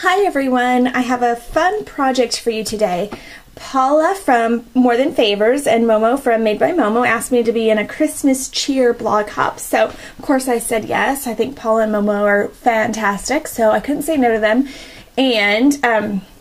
Hi everyone, I have a fun project for you today. Paula from More Than Favors and Momo from Made by Momo asked me to be in a Christmas cheer blog hop. So of course I said yes. I think Paula and Momo are fantastic, so I couldn't say no to them. And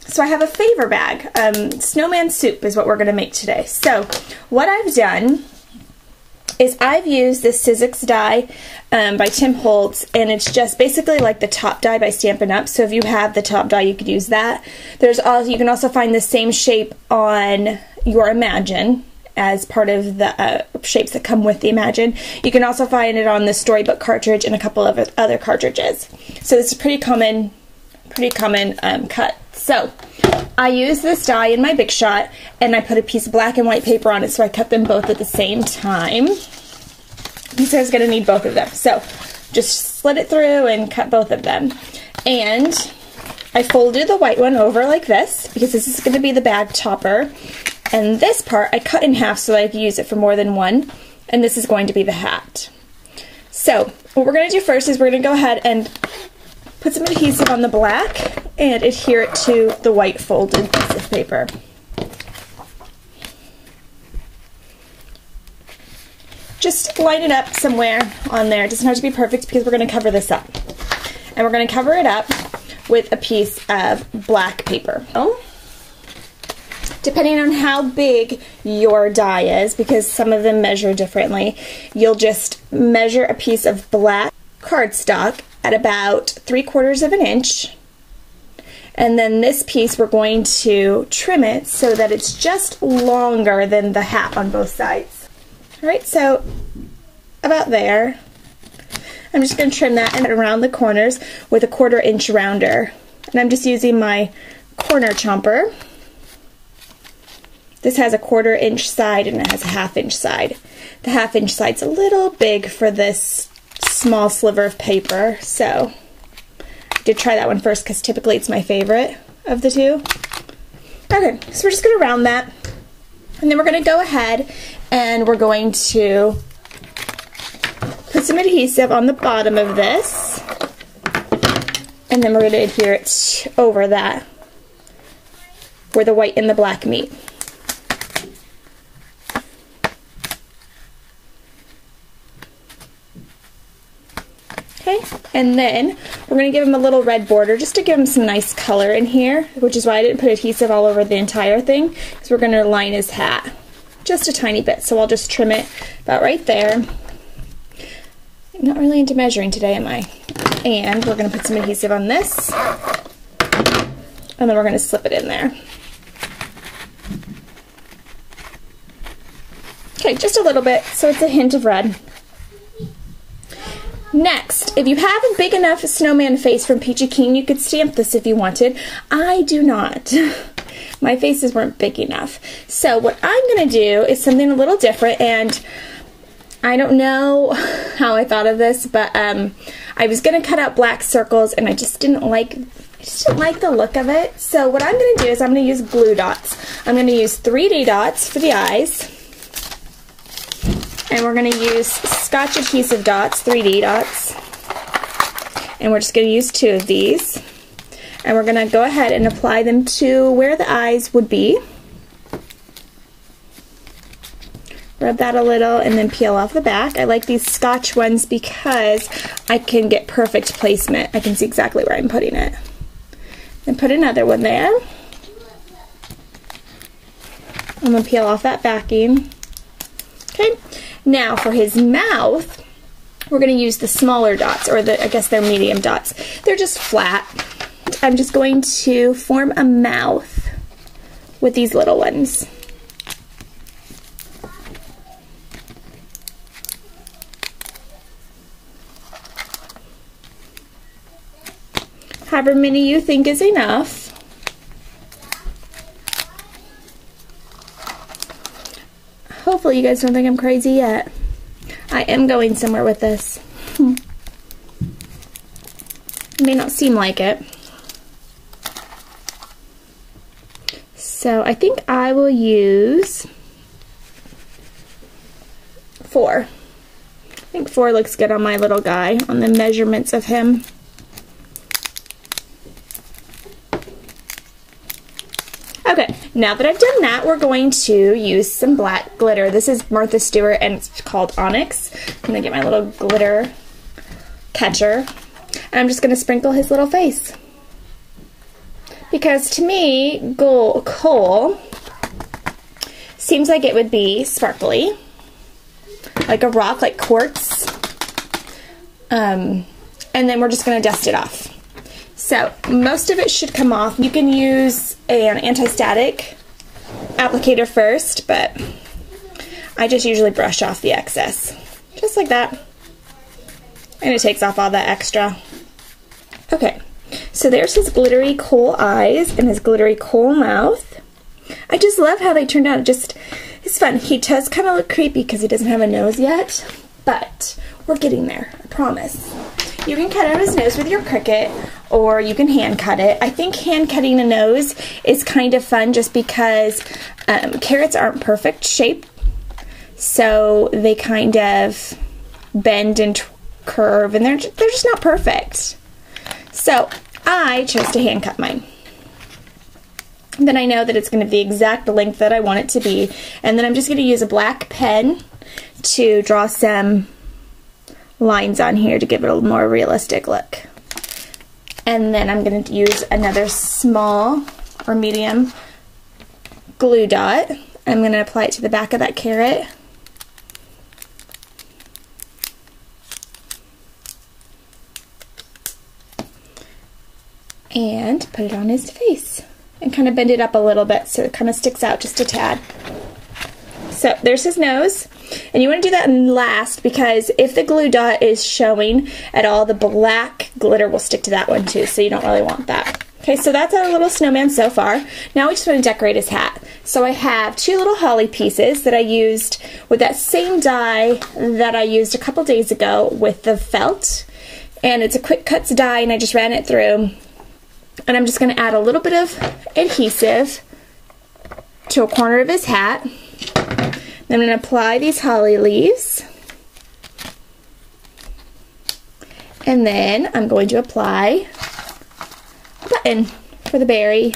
so I have a favor bag. Snowman soup is what we're going to make today. So what I've done is I've used this Sizzix die by Tim Holtz, and it's just basically like the top die by Stampin' Up. So if you have the top die, you could use that. You can also find the same shape on your Imagine as part of the shapes that come with the Imagine. You can also find it on the Storybook cartridge and a couple of other cartridges. So it's a pretty common cut. So I used this die in my Big Shot, and I put a piece of black and white paper on it, so I cut them both at the same time. So I was going to need both of them. So just slit it through and cut both of them. And I folded the white one over like this, because this is going to be the bag topper. And this part I cut in half so that I could use it for more than one. And this is going to be the hat. So what we're going to do first is we're going to go ahead and put some adhesive on the black and adhere it to the white folded piece of paper. Just line it up somewhere on there. It doesn't have to be perfect because we're going to cover this up. And we're going to cover it up with a piece of black paper. Depending on how big your die is, because some of them measure differently, you'll just measure a piece of black cardstock at about 3/4 of an inch. And then this piece, we're going to trim it so that it's just longer than the hat on both sides. Alright, so about there. I'm just going to trim that and around the corners with a 1/4 inch rounder. And I'm just using my corner chomper. This has a 1/4 inch side and it has a 1/2 inch side. The 1/2 inch side's a little big for this small sliver of paper, so I did try that one first because typically it's my favorite of the two. Okay, so we're just going to round that, and then we're going to go ahead and we're going to put some adhesive on the bottom of this, and then we're going to adhere it over that where the white and the black meet. Okay, and then we're going to give him a little red border just to give him some nice color in here, which is why I didn't put adhesive all over the entire thing, because we're going to line his hat just a tiny bit. So I'll just trim it about right there. I'm not really into measuring today, am I? And we're going to put some adhesive on this, and then we're going to slip it in there. Okay, just a little bit, so it's a hint of red. Next, if you have a big enough snowman face from Peachy Keen, you could stamp this if you wanted. I do not. My faces weren't big enough. So what I'm going to do is something a little different, and I don't know how I thought of this, but I was going to cut out black circles, and I just didn't like the look of it. So what I'm going to do is I'm going to use glue dots. I'm going to use 3D dots for the eyes. And we're going to use Scotch adhesive dots, 3D dots. And we're just going to use 2 of these. And we're going to go ahead and apply them to where the eyes would be. Rub that a little and then peel off the back. I like these Scotch ones because I can get perfect placement. I can see exactly where I'm putting it. Then put another one there. I'm going to peel off that backing. Okay. Now for his mouth, we're going to use the smaller dots, or I guess they're medium dots. They're just flat. I'm just going to form a mouth with these little ones. However many you think is enough. Hopefully you guys don't think I'm crazy yet. I am going somewhere with this. It may not seem like it. So I think I will use 4. I think 4 looks good on my little guy, on the measurements of him. Okay, now that I've done that, we're going to use some black glitter. This is Martha Stewart and it's called Onyx. I'm gonna get my little glitter catcher and I'm just gonna sprinkle his little face. Because to me, coal seems like it would be sparkly, like a rock, like quartz. And then we're just gonna dust it off. So most of it should come off. You can use an anti-static applicator first, but I just usually brush off the excess. Just like that. And it takes off all that extra. Okay, so there's his glittery coal eyes and his glittery coal mouth. I just love how they turned out. It's fun. He does kind of look creepy because he doesn't have a nose yet, but we're getting there, I promise. You can cut out his nose with your Cricut, or you can hand cut it. I think hand cutting a nose is kind of fun just because carrots aren't perfect shape, so they kind of bend and curve, and they're just not perfect. So I chose to hand cut mine. Then I know that it's going to be the exact length that I want it to be, and then I'm just going to use a black pen to draw some lines on here to give it a more realistic look. And then I'm going to use another small or medium glue dot. I'm going to apply it to the back of that carrot. And put it on his face. And kind of bend it up a little bit so it kind of sticks out just a tad. So there's his nose. And you want to do that last because if the glue dot is showing at all, the black glitter will stick to that one too, so you don't really want that. Okay, so that's our little snowman so far. Now we just want to decorate his hat. So I have 2 little holly pieces that I used with that same die that I used a couple days ago with the felt. And it's a quick cuts die and I just ran it through. And I'm just going to add a little bit of adhesive to a corner of his hat. Then I'm going to apply these holly leaves. And then I'm going to apply a button for the berry.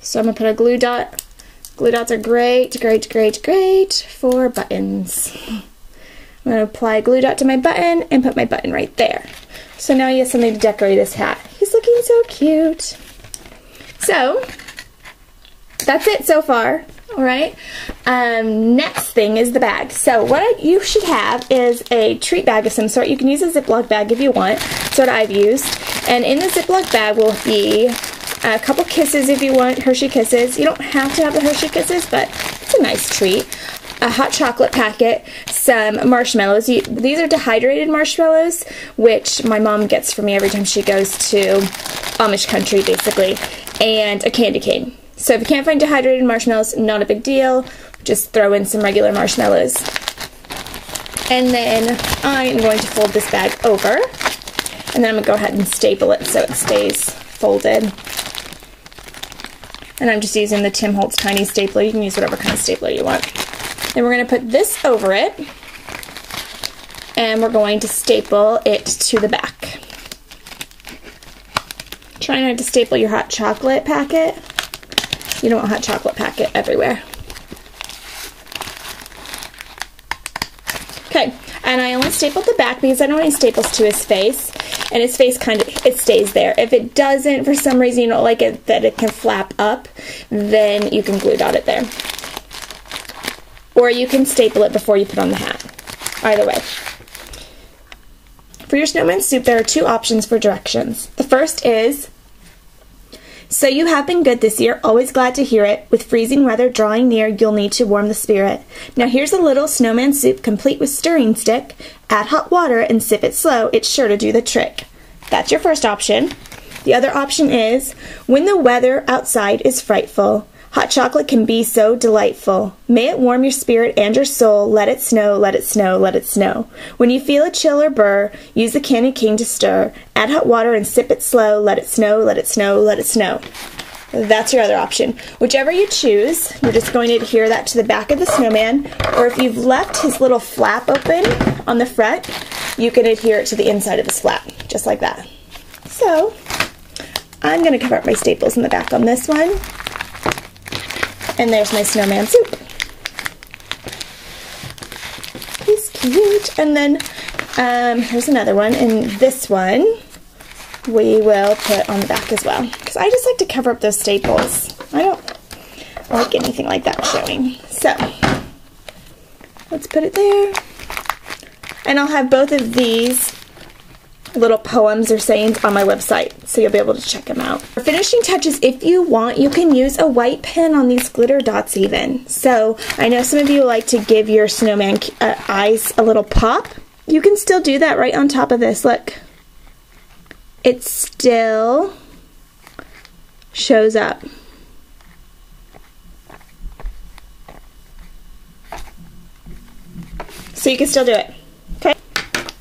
So I'm going to put a glue dot. Glue dots are great for buttons. I'm going to apply a glue dot to my button and put my button right there. So now he has something to decorate his hat. He's looking so cute. So that's it so far. Alright, next thing is the bag. So what you should have is a treat bag of some sort. You can use a Ziploc bag if you want. That's what I've used. And in the Ziploc bag will be a couple Kisses if you want, Hershey Kisses. You don't have to have the Hershey Kisses, but it's a nice treat. A hot chocolate packet, some marshmallows. These are dehydrated marshmallows, which my mom gets for me every time she goes to Amish country, basically, and a candy cane. So if you can't find dehydrated marshmallows, not a big deal. Just throw in some regular marshmallows. And then I am going to fold this bag over. And then I'm going to go ahead and staple it so it stays folded. And I'm just using the Tim Holtz Tiny Stapler. You can use whatever kind of stapler you want. Then we're going to put this over it. And we're going to staple it to the back. Try not to staple your hot chocolate packet. You don't want hot chocolate packet everywhere. Okay, and I only stapled the back because I don't want any staples to his face. And his face it stays there. If it doesn't, for some reason you don't like it, that it can flap up, then you can glue dot it there. Or you can staple it before you put on the hat. Either way. For your snowman soup, there are 2 options for directions. The first is, so you have been good this year, always glad to hear it. With freezing weather drawing near, you'll need to warm the spirit. Now here's a little snowman soup complete with stirring stick. Add hot water and sip it slow, it's sure to do the trick. That's your first option. The other option is, when the weather outside is frightful, hot chocolate can be so delightful. May it warm your spirit and your soul. Let it snow, let it snow, let it snow. When you feel a chill or burr, use the candy cane to stir. Add hot water and sip it slow. Let it snow, let it snow, let it snow. That's your other option. Whichever you choose, you're just going to adhere that to the back of the snowman. Or if you've left his little flap open on the front, you can adhere it to the inside of his flap, just like that. So, I'm going to cover up my staples in the back on this one. And there's my snowman soup. He's cute. And then here's another one, and this one we will put on the back as well, because I just like to cover up those staples. I don't like anything like that showing. So let's put it there. And I'll have both of these little poems or sayings on my website, so you'll be able to check them out. For finishing touches, if you want, you can use a white pen on these glitter dots even. So I know some of you like to give your snowman eyes a little pop. You can still do that right on top of this. Look, it still shows up. So you can still do it. Okay,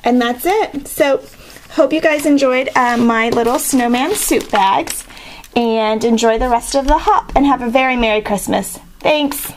and that's it. So hope you guys enjoyed my little snowman soup bags, and enjoy the rest of the hop, and have a very Merry Christmas. Thanks.